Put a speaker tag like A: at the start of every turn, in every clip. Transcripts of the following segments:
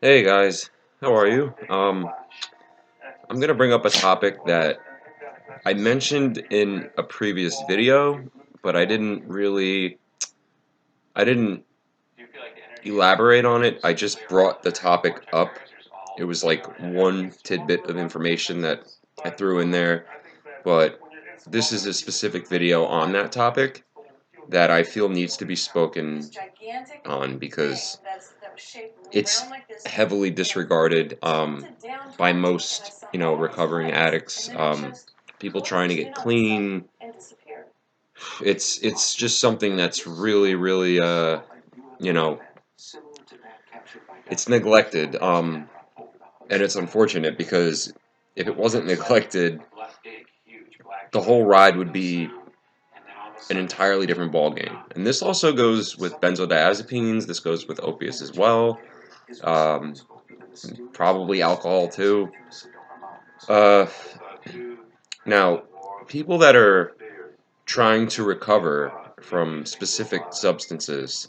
A: Hey guys, how are you? I'm gonna bring up a topic that I mentioned in a previous video, but I didn't elaborate on it. I just brought the topic up. It was like one tidbit of information that I threw in there, but this is a specific video on that topic that I feel needs to be spoken on because it's heavily disregarded by most, recovering addicts. People trying to get clean. It's just something that's really, you know, it's neglected. And it's unfortunate because if it wasn't neglected, the whole ride would be an entirely different ballgame. And this also goes with benzodiazepines. This goes with opiates as well. Um, Probably alcohol too. Uh, Now, people that are trying to recover from specific substances,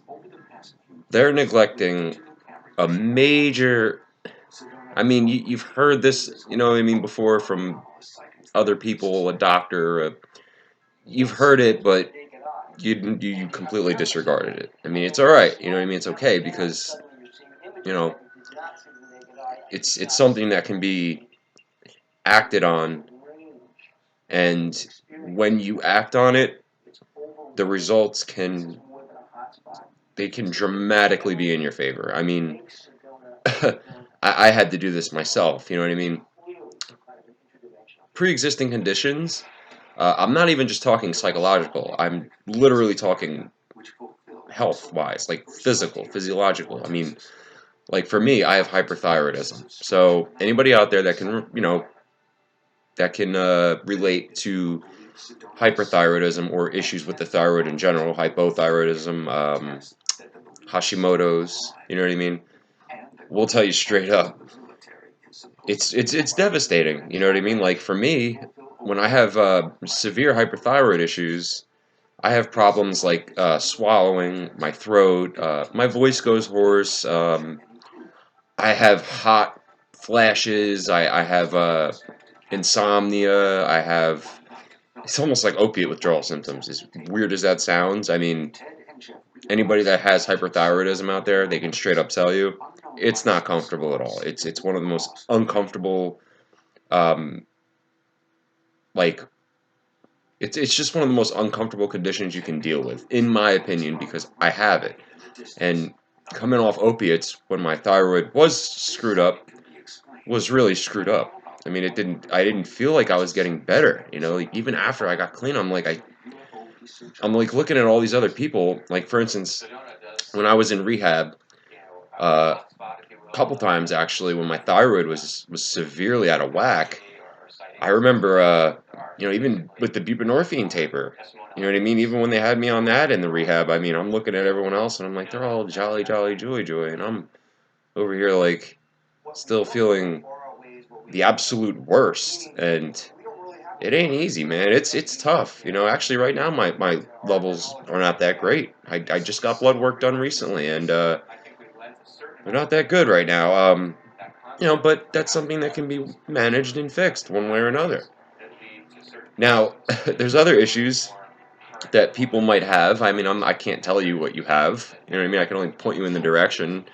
A: they're neglecting a major. I mean, you've heard this, what I mean, before from other people, a doctor. You've heard it, but you completely disregarded it. I mean, it's all right. You know what I mean? It's okay because you know it's something that can be acted on, and when you act on it, the results can dramatically be in your favor. I mean, I had to do this myself. You know what I mean? Pre-existing conditions. I'm not even just talking psychological. I'm literally talking health-wise, like physiological. I mean, like for me, I have hyperthyroidism. So anybody out there that can, relate to hyperthyroidism or issues with the thyroid in general, hypothyroidism, Hashimoto's, you know what I mean? We'll tell you straight up, it's devastating. You know what I mean? Like for me, when I have severe hyperthyroid issues, I have problems like swallowing, my throat, my voice goes hoarse. I have hot flashes. I have insomnia. I have. It's almost like opiate withdrawal symptoms. As weird as that sounds, I mean, anybody that has hyperthyroidism out there, they can straight up tell you, it's not comfortable at all. It's one of the most uncomfortable, um, like it's just one of the most uncomfortable conditions you can deal with, in my opinion, because I have it. And coming off opiates when my thyroid was screwed up was really screwed up. I mean, I didn't feel like I was getting better. Like even after I got clean, I'm like looking at all these other people. Like for instance, when I was in rehab, a couple times actually, when my thyroid was severely out of whack, I remember, even with the buprenorphine taper, you know what I mean? Even when they had me on that in the rehab, I mean, I'm looking at everyone else and I'm like, they're all jolly, jolly, joy, joy. And I'm over here, like, still feeling the absolute worst. And it ain't easy, man. It's tough. Actually, right now, my levels are not that great. I just got blood work done recently, and they're not that good right now. But that's something that can be managed and fixed one way or another. Now, there's other issues that people might have. I mean, I can't tell you what you have. You know what I mean? I can only point you in the direction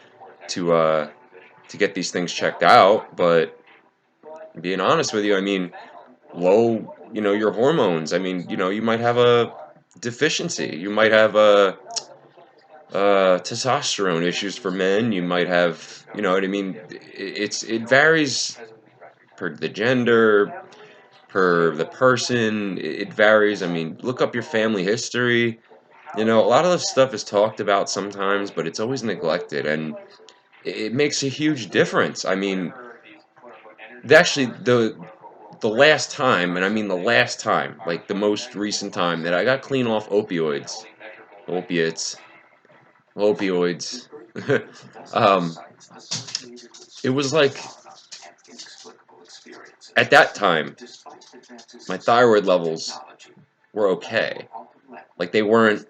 A: to get these things checked out. But being honest with you, I mean, low, your hormones. I mean, you might have a deficiency. You might have a testosterone issues for men. You might have, you know what I mean? It varies per the gender, per the person. It varies. I mean, look up your family history. A lot of this stuff is talked about sometimes, but it's always neglected, and it makes a huge difference. I mean, actually, the last time, and I mean the last time, like the most recent time that I got clean off opiates, opioids, um, it was like at that time, my thyroid levels were okay. Like they weren't,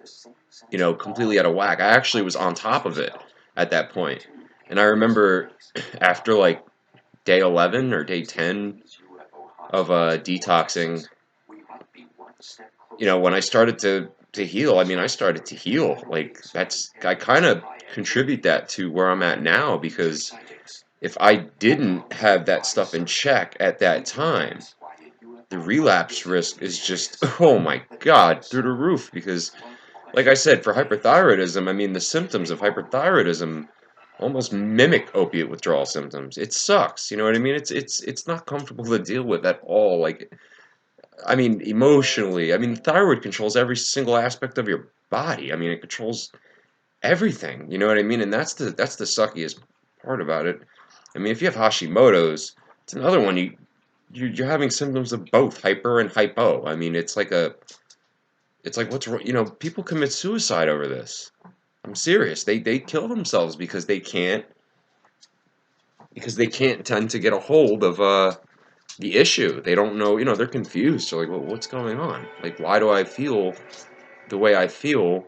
A: completely out of whack. I actually was on top of it at that point. And I remember after like day 11 or day 10 of detoxing, when I started to heal, I mean, I started to heal. Like that's I kind of contribute that to where I'm at now because if I didn't have that stuff in check at that time, the relapse risk is just oh my god through the roof because like I said for hyperthyroidism, I mean the symptoms of hyperthyroidism almost mimic opiate withdrawal symptoms. It sucks, you know what I mean? It's not comfortable to deal with at all. Like I mean emotionally, I mean the thyroid controls every single aspect of your body. I mean it controls everything, you know what I mean? And that's the suckiest part about it. I mean if you have Hashimoto's, it's another one you're having symptoms of both hyper and hypo. I mean it's like what's wrong? People commit suicide over this. I'm serious. They kill themselves because they can't tend to get a hold of the issue. They don't know, they're confused. They're like, well, what's going on? Like, why do I feel the way I feel?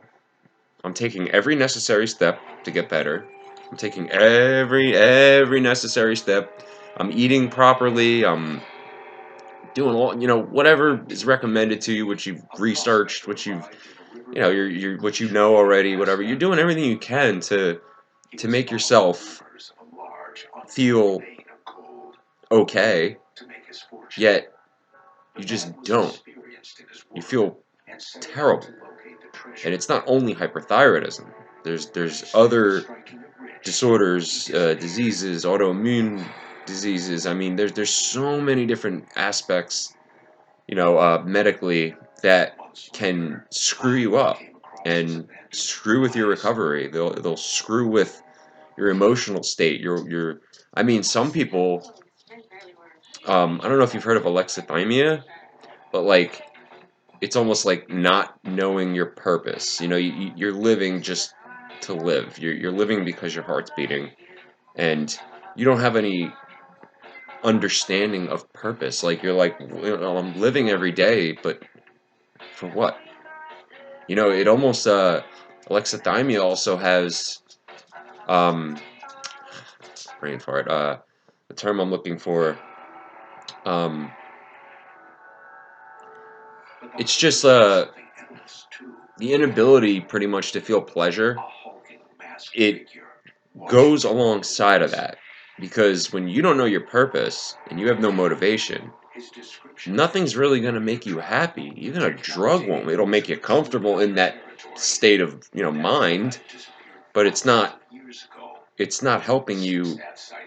A: I'm taking every necessary step to get better. I'm taking every necessary step. I'm eating properly. I'm doing all, whatever is recommended to you, what you've researched, what you've, you're what you know already, whatever. You're doing everything you can to make yourself feel okay, yet you just don't. You feel terrible. And it's not only hyperthyroidism. There's other disorders, diseases, autoimmune diseases. I mean, there's so many different aspects, medically that can screw you up and screw with your recovery. They'll screw with your emotional state. I mean, some people. I don't know if you've heard of alexithymia, but like it's almost like not knowing your purpose. You're living just to live. You're living because your heart's beating, and you don't have any understanding of purpose. Like you're like, I'm living every day, but for what? It almost alexithymia also has um, brain fart. The term I'm looking for. Um, it's just the inability, pretty much, to feel pleasure. It goes alongside of that because when you don't know your purpose and you have no motivation, nothing's really going to make you happy. Even a drug won't. It'll make you comfortable in that state of mind, but it's not helping you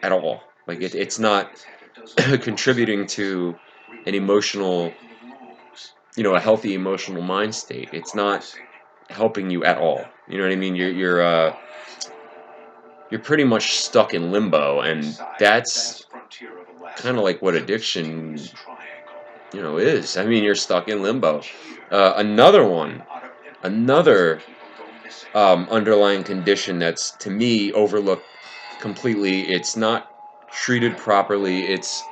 A: at all. Like it's not contributing to an emotional, a healthy emotional mind state. It's not helping you at all. You know what I mean? You're pretty much stuck in limbo, and that's kind of like what addiction, is. I mean, you're stuck in limbo. Another underlying condition that's to me overlooked completely. It's not treated properly. It's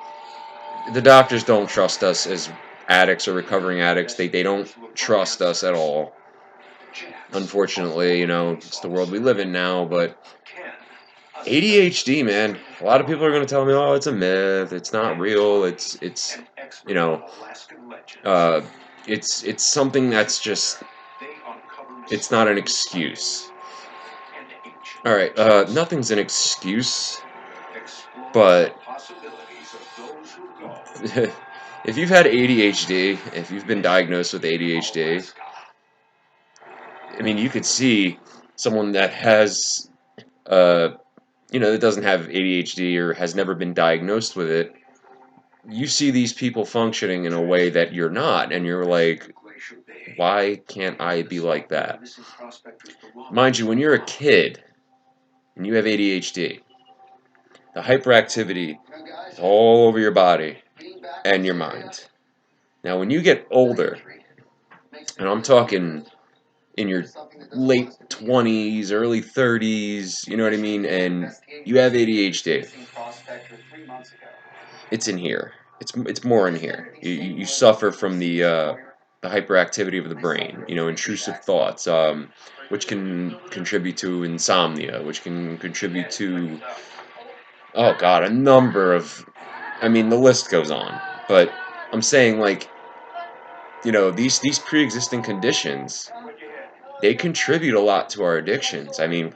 A: the doctors don't trust us as addicts or recovering addicts. They don't trust us at all. Unfortunately, it's the world we live in now. But ADHD, man, a lot of people are going to tell me, "Oh, it's a myth. It's not real. you know, uh, it's something that's just, it's not an excuse." All right, nothing's an excuse, but if you've had ADHD, if you've been diagnosed with ADHD, I mean, you could see someone that has, uh, that doesn't have ADHD or has never been diagnosed with it. You see these people functioning in a way that you're not, and you're like, why can't I be like that? Mind you, when you're a kid and you have ADHD, the hyperactivity is all over your body and your mind. Now, when you get older, and I'm talking in your late 20s, early 30s, you know what I mean, and you have ADHD, it's in here. It's more in here. You suffer from the the hyperactivity of the brain, intrusive thoughts, which can contribute to insomnia, which can contribute to, oh God, a number of, I mean, the list goes on. But I'm saying, like, these pre-existing conditions, they contribute a lot to our addictions. I mean,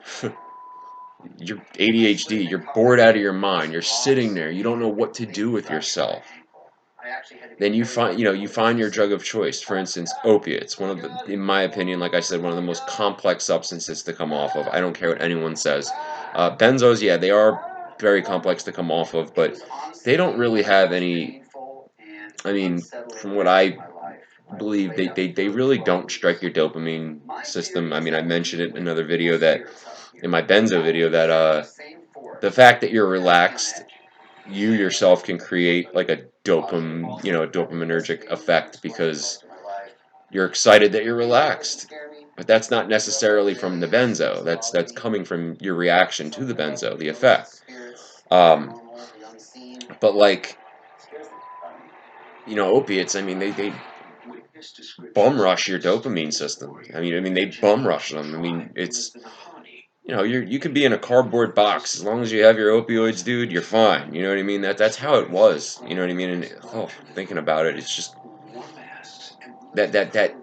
A: you're ADHD, you're bored out of your mind, you're sitting there, you don't know what to do with yourself. Then you find your drug of choice. For instance, opiates, one of the, in my opinion, like I said, one of the most complex substances to come off of. I don't care what anyone says. Benzos, yeah, they are very complex to come off of, but they don't really have any. I mean, from what I believe, they really don't strike your dopamine system. I mean, I mentioned it in another video, that in my benzo video, that the fact that you're relaxed, you yourself can create like a dopaminergic effect, because you're excited that you're relaxed. But that's not necessarily from the benzo. That's coming from your reaction to the benzo, the effect. Um, but like, opiates. I mean, they bum rush your dopamine system. I mean, they bum rush them. I mean, it's you could be in a cardboard box as long as you have your opioids, dude. You're fine. You know what I mean? That's how it was. You know what I mean? And thinking about it, it's just that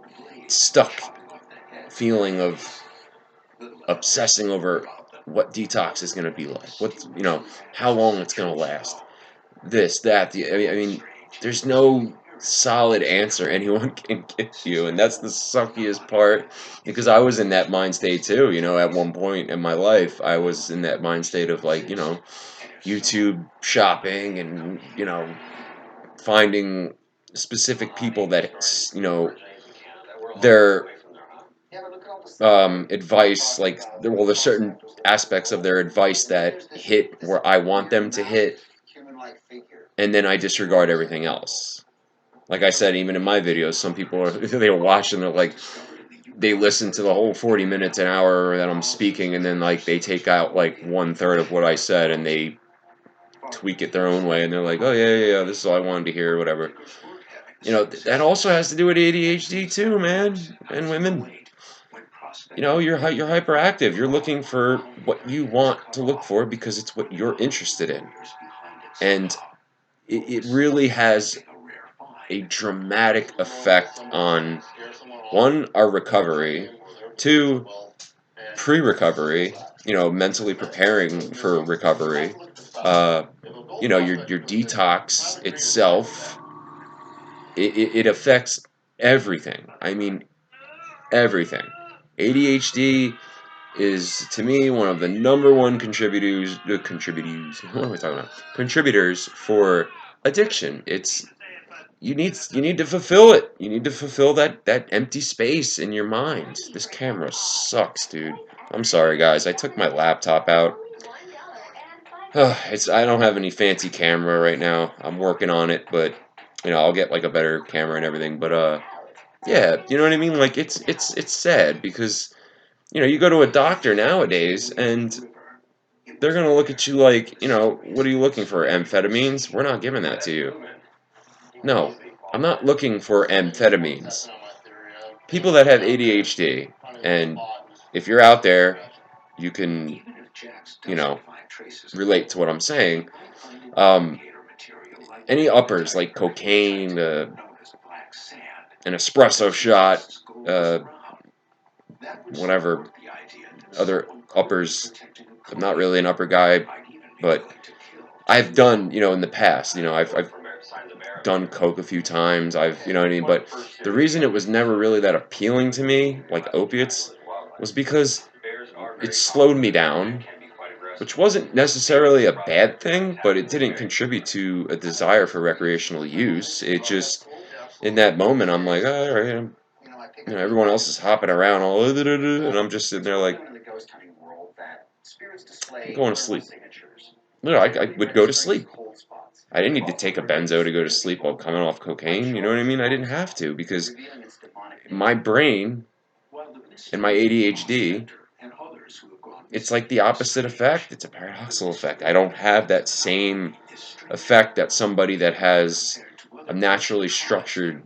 A: stuck feeling of obsessing over what detox is going to be like. How long it's going to last. This, that. I mean, there's no solid answer anyone can give you, and that's the suckiest part, because I was in that mind state too. At one point in my life, I was in that mind state of, like, YouTube shopping, and finding specific people that their advice, like, there's certain aspects of their advice that hit where I want them to hit, and then I disregard everything else. Like I said, even in my videos, some people are they were watching, they're like, they listen to the whole 40 minutes, an hour that I'm speaking, and then, like, they take out like 1/3 of what I said, and they tweak it their own way, and they're like, oh yeah, yeah, yeah, this is all I wanted to hear, whatever. That also has to do with ADHD too, man, and women. You're hyperactive. You're looking for what you want to look for because it's what you're interested in, and it really has a dramatic effect on, one, our recovery, two, pre-recovery. Mentally preparing for recovery. Uh, your detox itself. It affects everything. I mean, everything. ADHD is, to me, one of the number one contributors. What am I talking about? Contributors for addiction. It's you need to fulfill it. You need to fulfill that empty space in your mind. This camera sucks, dude. I'm sorry, guys. I took my laptop out. I don't have any fancy camera right now. I'm working on it, but I'll get like a better camera and everything. But yeah, you know what I mean? Like, it's sad, because you go to a doctor nowadays, and they're gonna look at you like, what are you looking for? Amphetamines? We're not giving that to you. No, I'm not looking for amphetamines. People that have ADHD, and if you're out there, you can, you know, relate to what I'm saying. Um, any uppers like cocaine, an espresso shot, uh, whatever other uppers. I'm not really an upper guy, but I've done, in the past, I've done coke a few times. You know what I mean? But the reason it was never really that appealing to me, like opiates, was because it slowed me down, which wasn't necessarily a bad thing, but it didn't contribute to a desire for recreational use. It just, in that moment, I'm like, oh, all right, everyone else is hopping around all, and I'm just sitting there like, I'm going to sleep. No, I would go to sleep. I didn't need to take a benzo to go to sleep while coming off cocaine. You know what I mean? I didn't have to, because my brain and my ADHD, it's like the opposite effect. It's a paradoxical effect. I don't have that same effect that somebody that has a naturally structured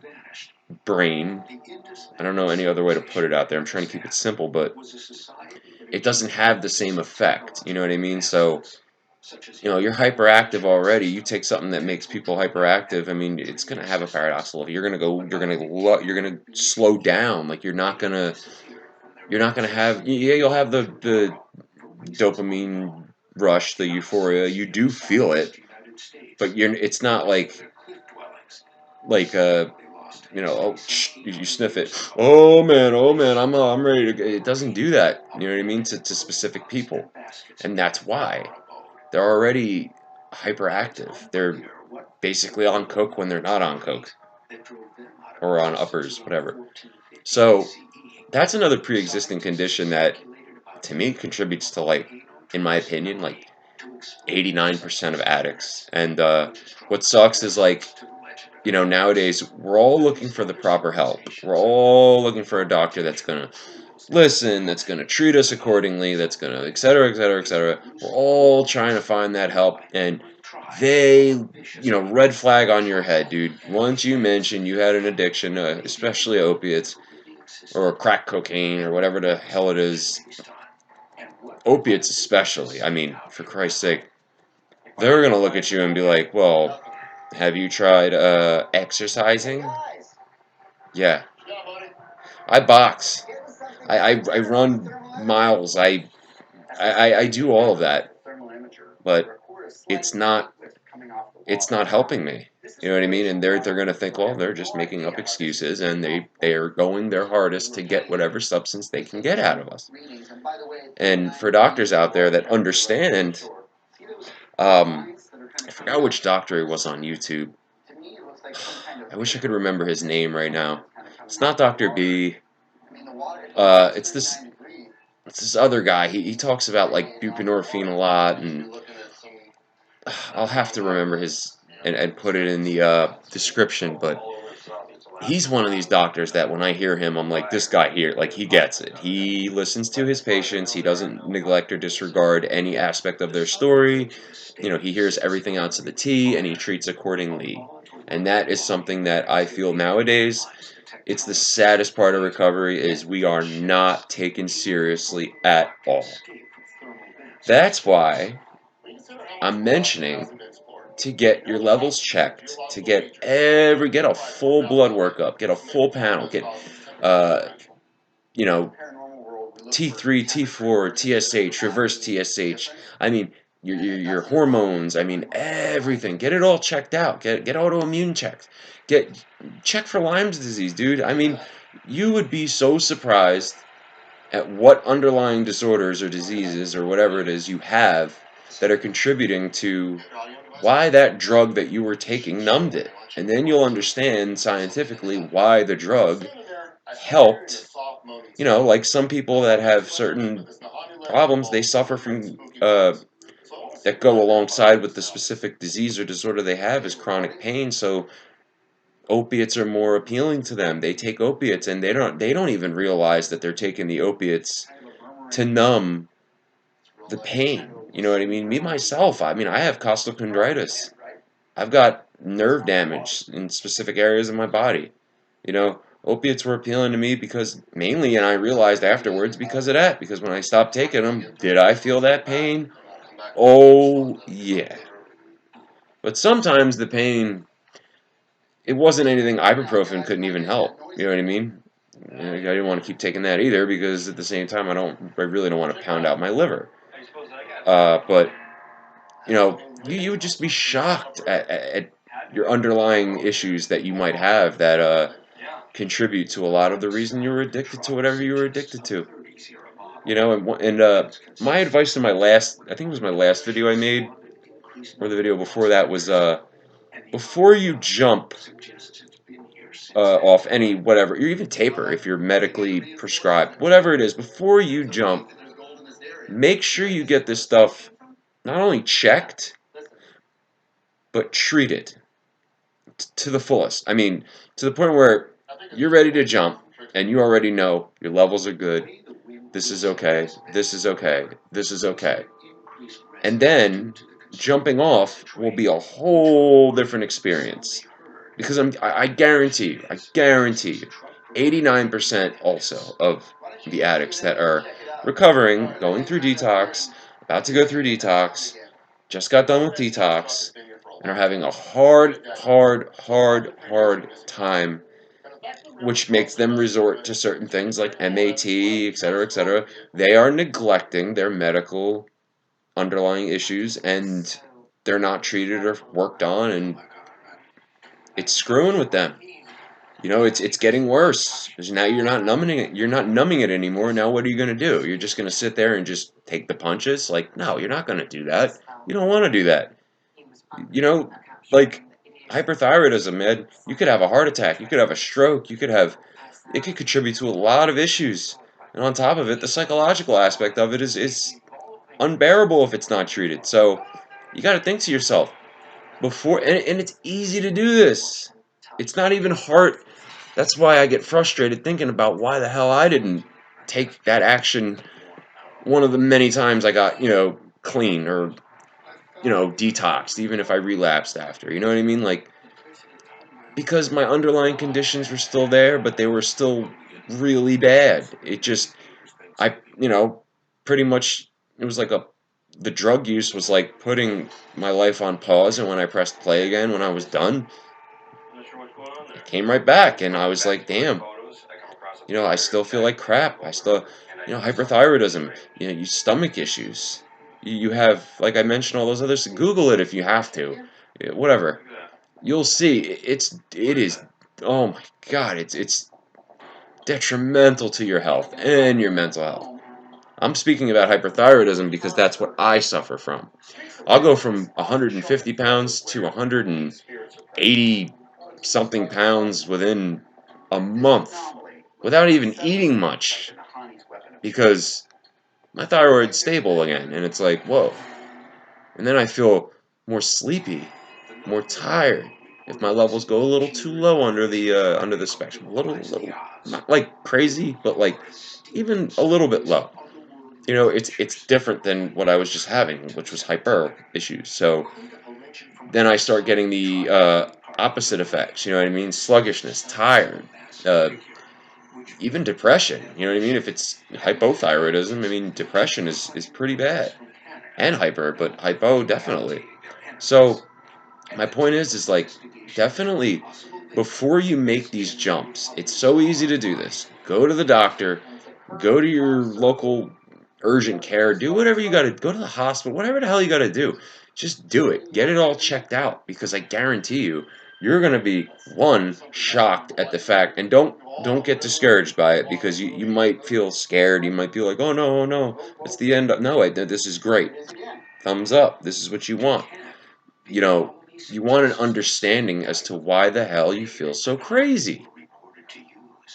A: brain. I don't know any other way to put it out there. I'm trying to keep it simple, but it doesn't have the same effect. You know what I mean? So, you're hyperactive already. You take something that makes people hyperactive. I mean, it's gonna have a paradoxical. You're gonna slow down. Like you're not gonna have. Yeah, you'll have the dopamine rush, the euphoria. You do feel it, but it's not like you sniff it. Oh man, I'm ready to. It doesn't do that. You know what I mean to specific people, and that's why they're already hyperactive. They're basically on coke when they're not on coke or on uppers, whatever. So that's another pre-existing condition that to me contributes to in my opinion, 89% of addicts. And what sucks is nowadays we're all looking for the proper help. We're all looking for a doctor that's gonna listen, that's gonna treat us accordingly, that's gonna et cetera, et cetera, et cetera. We're all trying to find that help, and they, red flag on your head, dude. Once you mention you had an addiction, especially opiates or crack cocaine or whatever the hell it is, opiates especially. I mean, for Christ's sake, they're gonna look at you and be like, "Well, have you tried exercising?" Yeah, I box. I run miles. I do all of that, but it's not it's not helping me. You know what I mean? And they're gonna think, well, they're just making up excuses, and they are going their hardest to get whatever substance they can get out of us. And for doctors out there that understand, I forgot which doctor it was on YouTube. I wish I could remember his name right now. It's not Dr. B. It's this other guy. He talks about buprenorphine a lot, and I'll have to remember his and put it in the description. But he's one of these doctors that when I hear him, I'm like, this guy here, he gets it. He listens to his patients. He doesn't neglect or disregard any aspect of their story. He hears everything out to the T, and he treats accordingly. And that is something that I feel nowadays. It's the saddest part of recovery is we are not taken seriously at all. That's why I'm mentioning to get your levels checked, to get a full blood workup, get a full panel, get uh, you know T3, T4, TSH, reverse TSH. I mean your hormones. I mean everything. Get it all checked out. Get autoimmune checked. Get check for Lyme's disease, dude. I mean you would be so surprised at what underlying disorders or diseases or whatever it is you have that are contributing to why that drug that you were taking numbed it. And then you'll understand scientifically why the drug helped. Like some people that have certain problems, they suffer from that go alongside with the specific disease or disorder they have is chronic pain. So opiates are more appealing to them. They take opiates and they don't even realize that they're taking the opiates to numb the pain. You know what I mean? Me myself, I mean I have costochondritis. I've got nerve damage in specific areas of my body. Opiates were appealing to me because mainly, and I realized afterwards because of that. Because when I stopped taking them, did I feel that pain? Oh, yeah. But sometimes the pain, it wasn't anything ibuprofen couldn't even help. You know what I mean? I didn't want to keep taking that either because at the same time, I really don't want to pound out my liver. But you would just be shocked at your underlying issues that you might have that contribute to a lot of the reason you were addicted to whatever you were addicted to. And my advice to I think it was my last video I made, or the video before that was, before you jump off any whatever, or even taper if you're medically prescribed, whatever it is, before you jump, make sure you get this stuff not only checked, but treated to the fullest. I mean, to the point where you're ready to jump and you already know your levels are good. This is okay. This is okay. This is okay. And then jumping off will be a whole different experience. because I guarantee you, 89% also of the addicts that are recovering, going through detox, about to go through detox, just got done with detox, and are having a hard time, which makes them resort to certain things like MAT, etc., etc. They are neglecting their medical underlying issues, and they're not treated or worked on, and it's screwing with them. It's getting worse because now you're not numbing it. You're not numbing it anymore. Now what are you going to do? You're just going to sit there and just take the punches? Like, no, you're not going to do that. You don't want to do that. You know, like hyperthyroidism, man. You could have a heart attack. You could have a stroke. You could have. It could contribute to a lot of issues. And on top of it, the psychological aspect of it is unbearable if it's not treated. So you got to think to yourself before, and it's easy to do this. It's not even hard. That's why I get frustrated thinking about why the hell I didn't take that action one of the many times I got, clean or, detoxed, even if I relapsed after. You know what I mean? Like, because my underlying conditions were still there, but they were still really bad. It just, pretty much, it was like the drug use was like putting my life on pause, and when I pressed play again, when I was done, it came right back, and I was like, damn, I still feel like crap. I still, hyperthyroidism, you stomach issues. You have, like I mentioned, all those others. Google it if you have to. Whatever. You'll see. It is. Oh my God! It's detrimental to your health and your mental health. I'm speaking about hyperthyroidism because that's what I suffer from. I'll go from 150 pounds to 180 something pounds within a month without even eating much because my thyroid's stable again, and it's like, whoa. And then I feel more sleepy, more tired. If my levels go a little too low under the spectrum, a little, not like crazy, but like even a little bit low. It's different than what I was just having, which was hyper issues. So then I start getting the opposite effects. You know what I mean? Sluggishness, tired, uh, even depression. You know what I mean? If it's hypothyroidism, I mean depression is pretty bad, and hyper, but hypo definitely. So my point is like definitely before you make these jumps, it's so easy to do this. Go to the doctor, go to your local urgent care, do whatever you got to go to the hospital, whatever the hell you got to do. Just do it. Get it all checked out because I guarantee you you're going to be one shocked at the fact and don't get discouraged by it because you might feel scared. You might be like, "Oh no, oh no. It's the end." No, this is great. Thumbs up. This is what you want. You know, you want an understanding as to why the hell you feel so crazy.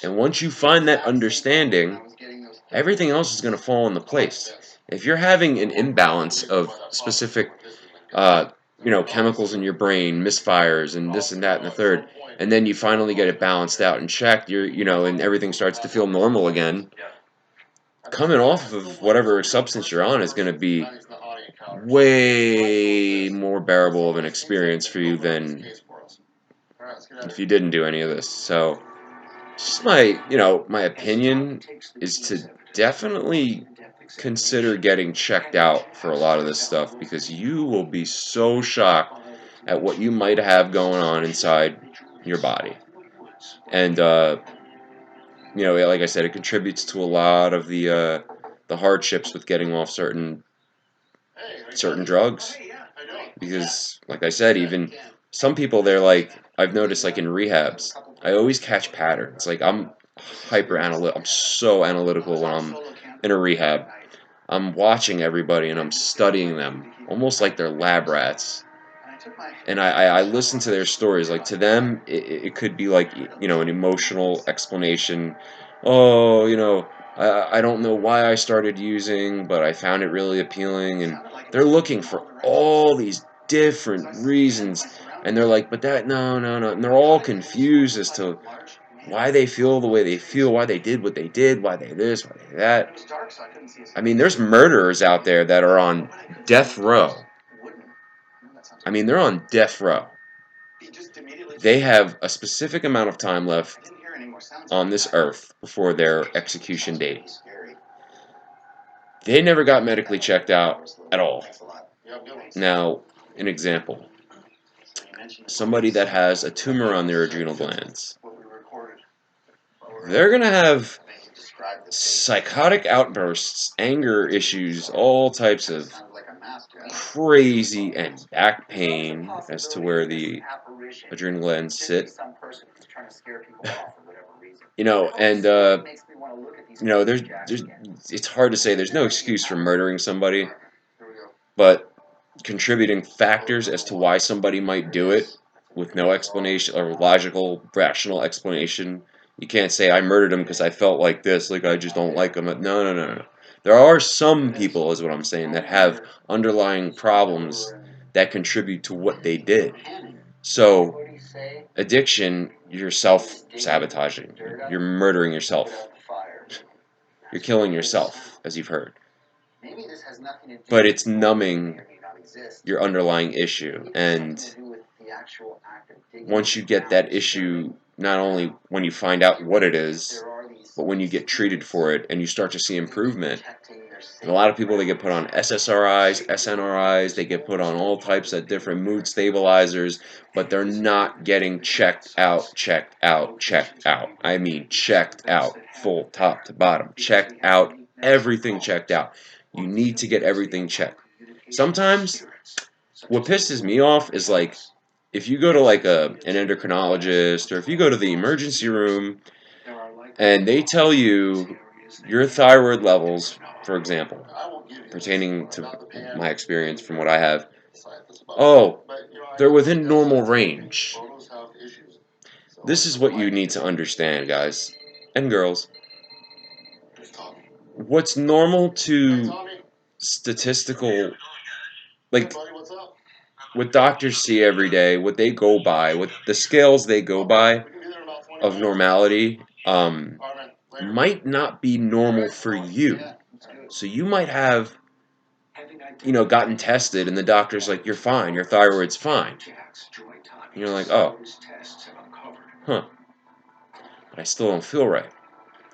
A: And once you find that understanding, everything else is going to fall into place. If you're having an imbalance of specific, uh, chemicals in your brain, misfires, and this and that and the third, and then you finally get it balanced out and checked, and everything starts to feel normal again, coming off of whatever substance you're on is going to be way more bearable of an experience for you than if you didn't do any of this. So, just my opinion is to definitely consider getting checked out for a lot of this stuff because you will be so shocked at what you might have going on inside your body. And like I said, it contributes to a lot of the hardships with getting off certain drugs because like I said, even some people they're like I've noticed like in rehabs, I always catch patterns. Like I'm hyper analytical. I'm so analytical when I'm in a rehab. I'm watching everybody and I'm studying them almost like they're lab rats. And I listen to their stories. Like to them, it could be like an emotional explanation. Oh, I don't know why I started using, but I found it really appealing. And they're looking for all these different reasons. And they're like, but that, no, no, no. And they're all confused as to why they feel the way they feel, why they did what they did, why they this, why they that. I mean, there's murderers out there that are on death row. I mean, they're on death row. They have a specific amount of time left on this earth before their execution date. They never got medically checked out at all. Now, an example, somebody that has a tumor on their adrenal glands, they're going to have psychotic outbursts, anger issues, all types of crazy, and back pain as to where the adrenal glands sit. And there's it's hard to say. There's no excuse for murdering somebody, but contributing factors as to why somebody might do it with no explanation or logical, rational explanation. You can't say I murdered him because I felt like this, like I just don't like him. No, no, no, no. There are some people, is what I'm saying, that have underlying problems that contribute to what they did. So, addiction, you're self-sabotaging. You're murdering yourself. You're killing yourself, as you've heard. But it's numbing your underlying issue. And once you get that issue, not only when you find out what it is, but when you get treated for it and you start to see improvement. And a lot of people, they get put on SSRIs, SNRIs, they get put on all types of different mood stabilizers, but they're not getting checked out, checked out, checked out. I mean checked out, full top to bottom, checked out, everything checked out. You need to get everything checked. Sometimes, what pisses me off is like, if you go to like an endocrinologist, or if you go to the emergency room, and they tell you your thyroid levels, for example, pertaining to my experience from what I have, oh, they're within normal range. This is what you need to understand, guys and girls. What's normal to statistical, like what doctors see every day, what they go by, what the scales they go by of normality, might not be normal for you. So you might have, gotten tested and the doctor's like, you're fine, your thyroid's fine. And you're like, oh, huh, but I still don't feel right.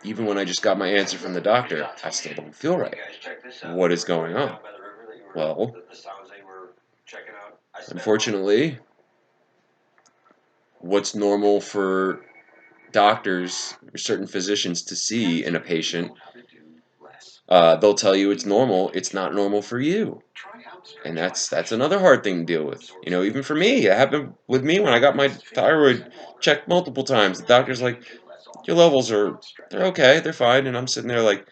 A: Even when I just got my answer from the doctor, I still don't feel right. What is going on? Well, unfortunately, what's normal for doctors or certain physicians to see in a patient, they'll tell you it's normal. It's not normal for you. And that's another hard thing to deal with. Even for me, it happened with me when I got my thyroid checked multiple times. The doctor's like, your levels they're okay, they're fine. And I'm sitting there like,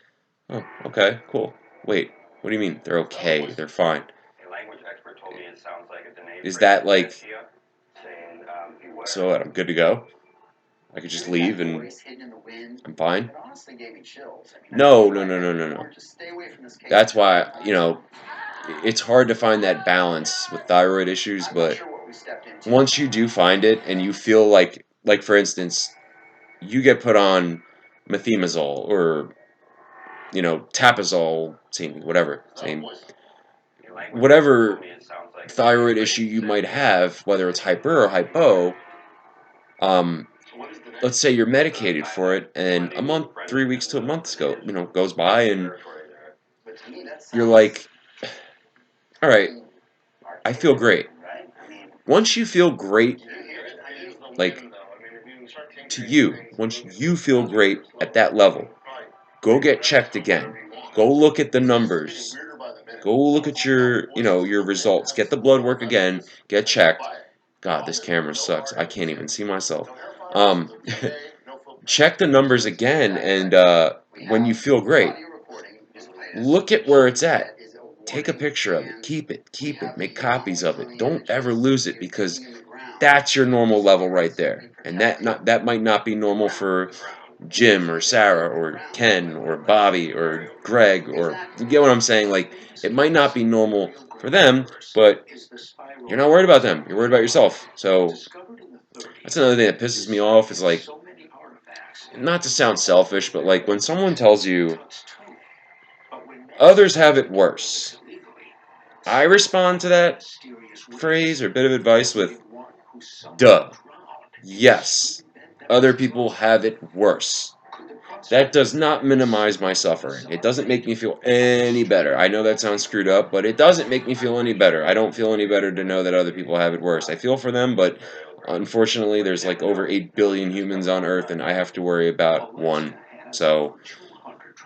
A: oh, okay, cool. Wait, what do you mean they're okay, they're fine? Is that like, so what, I'm good to go? I could just leave and I'm fine? No, no, no, no, no, no. That's why, it's hard to find that balance with thyroid issues, but once you do find it and you feel like for instance, you get put on methimazole or, tapazole, same, whatever, same, whatever thyroid issue you might have, whether it's hyper or hypo, um, let's say you're medicated for it, and a month, 3 weeks to a month goes by, and you're like, all right, I feel great. Once you feel great, like once you feel great at that level, go get checked again. Go look at the numbers. Go look at your results. Get the blood work again. Get checked. God, this camera sucks. I can't even see myself. Um, check the numbers again, and when you feel great, look at where it's at. Take a picture of it. Keep it. Keep it. Make copies of it. Don't ever lose it, because that's your normal level right there. And that might not be normal for Jim or Sarah or Ken or Bobby or Greg, or you get what I'm saying? Like, it might not be normal for them, but you're not worried about them. You're worried about yourself. So that's another thing that pisses me off, is like, not to sound selfish, but like when someone tells you others have it worse, I respond to that phrase or bit of advice with, duh. Yes, other people have it worse. That does not minimize my suffering. It doesn't make me feel any better. I know that sounds screwed up, but it doesn't make me feel any better. I don't feel any better to know that other people have it worse. I feel for them, but unfortunately, there's like over 8 billion humans on Earth, and I have to worry about one. So,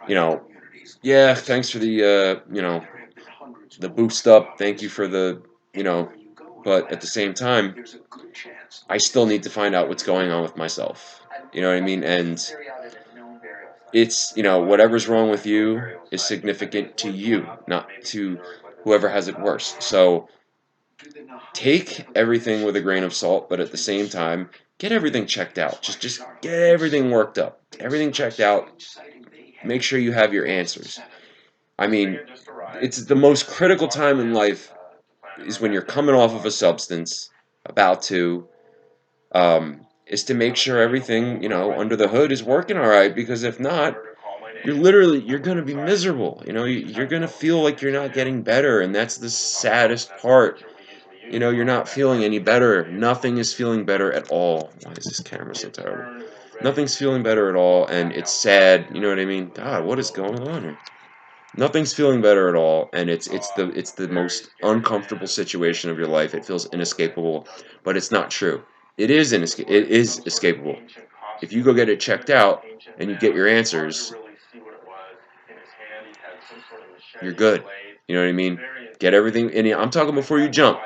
A: you know, yeah, thanks for the boost up. Thank you for but at the same time, I still need to find out what's going on with myself. You know what I mean? And whatever's wrong with you is significant to you, not to whoever has it worse. So take everything with a grain of salt, but at the same time, get everything checked out. Just get everything worked up. Everything checked out. Make sure you have your answers. I mean, it's the most critical time in life is when you're coming off of a substance, about to, is to make sure everything, under the hood is working all right, because if not, you're going to be miserable. You're going to feel like you're not getting better, and that's the saddest part. You're not feeling any better. Nothing is feeling better at all. Why is this camera so terrible? Nothing's feeling better at all, and it's sad. You know what I mean? God, what is going on here? Nothing's feeling better at all, and it's the most uncomfortable situation of your life. It feels inescapable, but it's not true. It is escapable. If you go get it checked out and you get your answers, you're good. You know what I mean? Get everything in. I'm talking before you jump.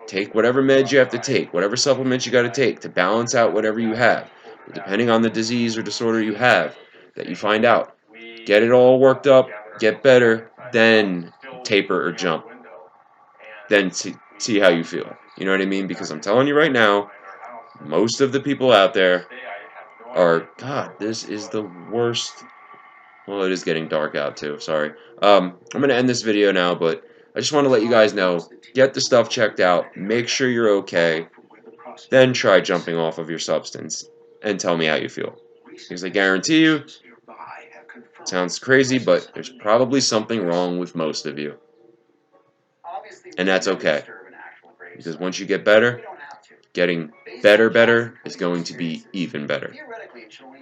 A: Take whatever meds you have to take, whatever supplements you got to take to balance out whatever you have, depending on the disease or disorder you have that you find out. Get it all worked up, get better, then taper or jump. Then see how you feel. You know what I mean? Because I'm telling you right now, most of the people out there are, God, this is the worst. Well, it is getting dark out too. Sorry. I'm going to end this video now, but I just want to let you guys know, get the stuff checked out, make sure you're okay, then try jumping off of your substance and tell me how you feel. Because I guarantee you, it sounds crazy, but there's probably something wrong with most of you. And that's okay. Because once you get better, getting better is going to be even better.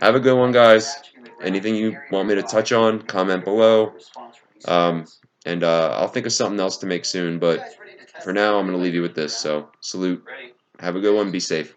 A: Have a good one, guys. Anything you want me to touch on, comment below. Um, and I'll think of something else to make soon, but for now, I'm going to leave you with this. So, salute. Have a good one. Be safe.